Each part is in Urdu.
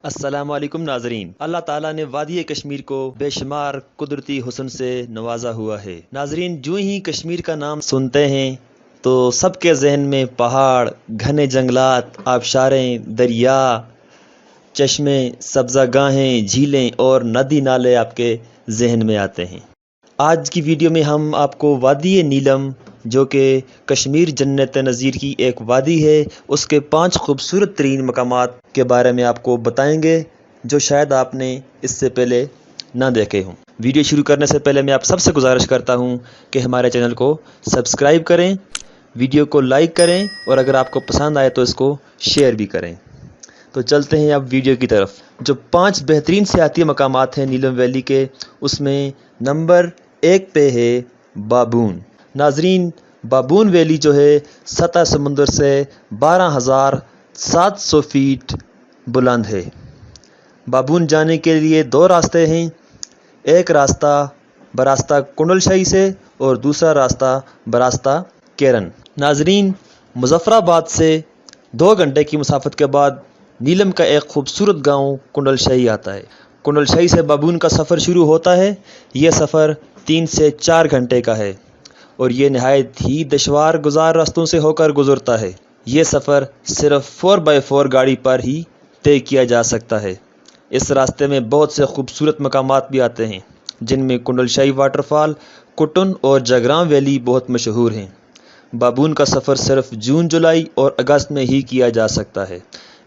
السلام علیکم ناظرین، اللہ تعالیٰ نے وادی کشمیر کو بے شمار قدرتی حسن سے نوازا ہوا ہے۔ ناظرین، جو ہی کشمیر کا نام سنتے ہیں تو سب کے ذہن میں پہاڑ، گھنے جنگلات، آبشاریں، دریا، چشمے، سبزہ گاہیں، جھیلیں اور ندی نالے آپ کے ذہن میں آتے ہیں۔ آج کی ویڈیو میں ہم آپ کو وادی نیلم، جو کہ کشمیر جنت نظیر کی ایک وادی ہے، اس کے 5 خوبصورت ترین مقامات کے بارے میں آپ کو بتائیں گے جو شاید آپ نے اس سے پہلے نہ دیکھے ہوں۔ ویڈیو شروع کرنے سے پہلے میں آپ سب سے گزارش کرتا ہوں کہ ہمارے چینل کو سبسکرائب کریں، ویڈیو کو لائک کریں اور اگر آپ کو پسند آئے تو اس کو شیئر بھی کریں۔ تو چلتے ہیں اب ویڈیو کی طرف۔ جو 5 بہترین سیاحتی مقامات ہیں نیلم ویلی کے، اس میں نمبر 1 پہ ہے بابون۔ ناظرین، بابون ویلی جو ہے سطح سمندر سے 12,700 فیٹ بلند ہے۔ بابون جانے کے لیے 2 راستے ہیں، ایک راستہ براستہ کنڈل شاہی سے اور دوسرا راستہ براستہ کیرن۔ ناظرین، مظفر آباد سے 2 گھنٹے کی مسافت کے بعد نیلم کا ایک خوبصورت گاؤں کنڈل شاہی آتا ہے۔ کنڈل شاہی سے بابون کا سفر شروع ہوتا ہے۔ یہ سفر 3 سے 4 گھنٹے کا ہے اور یہ نہایت ہی دشوار گزار راستوں سے ہو کر گزرتا ہے۔ یہ سفر صرف 4x4 گاڑی پر ہی طے کیا جا سکتا ہے۔ اس راستے میں بہت سے خوبصورت مقامات بھی آتے ہیں، جن میں کنڈل شاہی واٹر فال، کٹن اور جگرام ویلی بہت مشہور ہیں۔ بابون کا سفر صرف جون، جولائی اور اگست میں ہی کیا جا سکتا ہے۔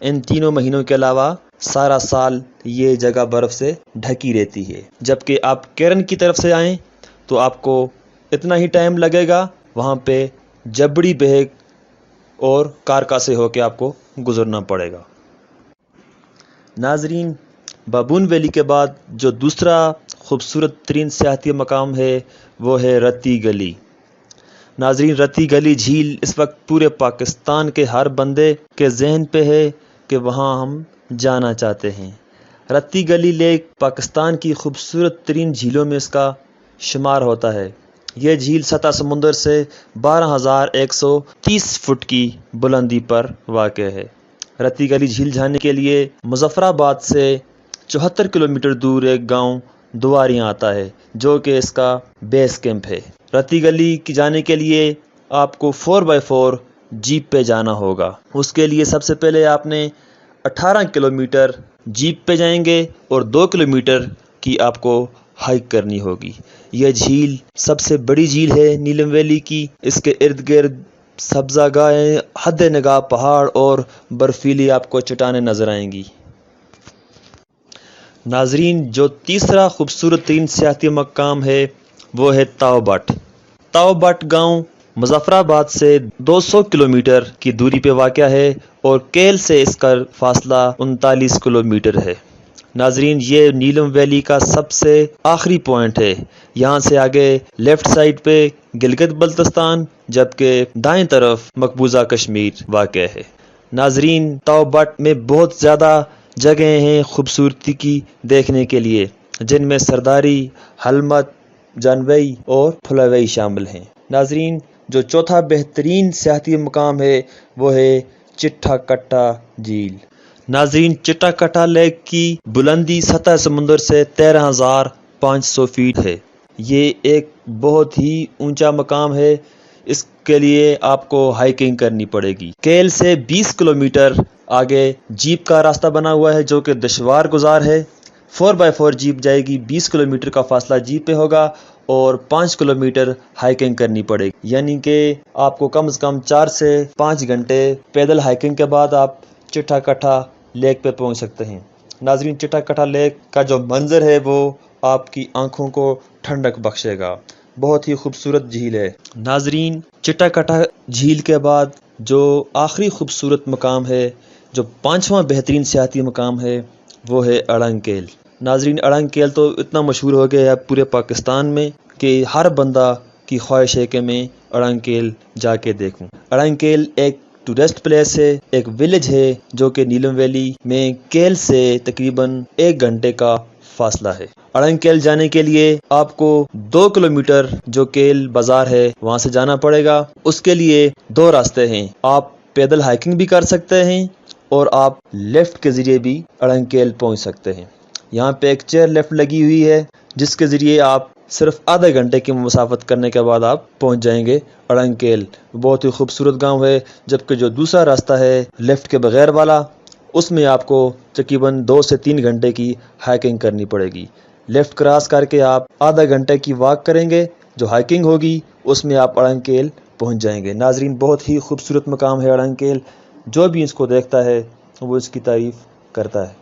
ان تینوں مہینوں کے علاوہ سارا سال یہ جگہ برف سے ڈھکی رہتی ہے۔ جبکہ آپ کیرن کی طرف سے آئیں تو آپ کو اتنا ہی ٹائم لگے گا، وہاں پہ جبڑی بیگ اور کارکا سے ہو کے آپ کو گزرنا پڑے گا۔ ناظرین، بابون ویلی کے بعد جو دوسرا خوبصورت ترین سیاحتی مقام ہے وہ ہے رتی گلی۔ ناظرین، رتی گلی جھیل اس وقت پورے پاکستان کے ہر بندے کے ذہن پہ ہے کہ وہاں ہم جانا چاہتے ہیں۔ رتی گلی لیک پاکستان کی خوبصورت ترین جھیلوں میں اس کا شمار ہوتا ہے۔ یہ جھیل سطح سمندر سے 12,130 فٹ کی بلندی پر واقع ہے۔ رتی گلی جھیل جانے کے لیے مظفر آباد سے 74 کلومیٹر دور ایک گاؤں دواریاں آتا ہے، جو کہ اس کا بیس کیمپ ہے۔ رتی گلی جانے کے لیے آپ کو 4x4 جیپ پہ جانا ہوگا۔ اس کے لیے سب سے پہلے آپ نے 18 کلومیٹر جیپ پہ جائیں گے اور 2 کلومیٹر کی آپ کو ہائیک کرنی ہوگی۔ یہ جھیل سب سے بڑی جھیل ہے نیلم ویلی کی۔ اس کے ارد گرد سبزہ گاہیں، حد نگاہ پہاڑ اور برفیلی آپ کو چٹانیں نظر آئیں گی۔ ناظرین، جو تیسرا خوبصورت ترین سیاحتی مقام ہے وہ ہے تاؤ بٹ۔ تاؤ بٹ گاؤں مظفر آباد سے 200 کلومیٹر کی دوری پہ واقع ہے اور کیل سے اس کا فاصلہ 39 کلومیٹر ہے۔ ناظرین، یہ نیلم ویلی کا سب سے آخری پوائنٹ ہے۔ یہاں سے آگے لیفٹ سائڈ پہ گلگت بلتستان، جبکہ دائیں طرف مقبوضہ کشمیر واقع ہے۔ ناظرین، تاؤ بٹ میں بہت زیادہ جگہیں ہیں خوبصورتی کی دیکھنے کے لیے، جن میں سرداری، حلمت، جانوئی اور پھلاوئی شامل ہیں۔ ناظرین، جو چوتھا بہترین سیاحتی مقام ہے وہ ہے چٹا کٹا جھیل۔ ناظرین، چٹا کٹا لیک کی بلندی سطح سمندر سے 13,500 فیٹ ہے۔ یہ ایک بہت ہی اونچا مقام ہے۔ اس کے لیے آپ کو ہائیکنگ کرنی پڑے گی۔ کیل سے 20 کلومیٹر آگے جیپ کا راستہ بنا ہوا ہے، جو کہ دشوار گزار ہے۔ 4x4 جیپ جائے گی، 20 کلومیٹر کا فاصلہ جیپ پہ ہوگا اور 5 کلومیٹر ہائیکنگ کرنی پڑے گی، یعنی کہ آپ کو کم از کم 4 سے 5 گھنٹے پیدل ہائیکنگ کے بعد آپ چٹا کٹا لیک پہ پہنچ سکتے ہیں۔ ناظرین، چٹا کٹا لیک کا جو منظر ہے وہ آپ کی آنکھوں کو ٹھنڈک بخشے گا۔ بہت ہی خوبصورت جھیل ہے۔ ناظرین، چٹا کٹا جھیل کے بعد جو آخری خوبصورت مقام ہے، جو 5واں بہترین سیاحتی مقام ہے، وہ ہے اڑنگ کیل۔ ناظرین، اڑنگ کیل تو اتنا مشہور ہو گیا ہے پورے پاکستان میں کہ ہر بندہ کی خواہش ہے کہ میں اڑنگ کیل جا کے دیکھوں۔ اڑنگ کیل ایک ٹورسٹ پلیس ہے، ایک ولیج ہے جو کہ نیلم ویلی میں کیل سے تقریباً 1 گھنٹے کا فاصلہ ہے۔ اڑنگ کیل جانے کے لیے آپ کو 2 کلومیٹر جو کیل بازار ہے وہاں سے جانا پڑے گا۔ اس کے لیے 2 راستے ہیں، آپ پیدل ہائیکنگ بھی کر سکتے ہیں اور آپ لیفٹ کے ذریعے بھی اڑنکیل پہنچ سکتے ہیں۔ یہاں پہ ایک چیئر لیفٹ لگی ہوئی ہے جس کے ذریعے آپ صرف آدھے گھنٹے کی مسافت کرنے کے بعد آپ پہنچ جائیں گے اڑنکیل۔ بہت ہی خوبصورت گاؤں ہے، جبکہ جو دوسرا راستہ ہے لیفٹ کے بغیر والا، اس میں آپ کو تقریباً 2 سے 3 گھنٹے کی ہائکنگ کرنی پڑے گی۔ لیفٹ کراس کر کے آپ آدھا گھنٹے کی واک کریں گے، جو ہائکنگ ہوگی اس میں آپ اڑنکیل پہنچ جائیں گے۔ ناظرین، بہت ہی خوبصورت مقام ہے اڑنکیل، جو بھی اس کو دیکھتا ہے وہ اس کی تعریف کرتا ہے۔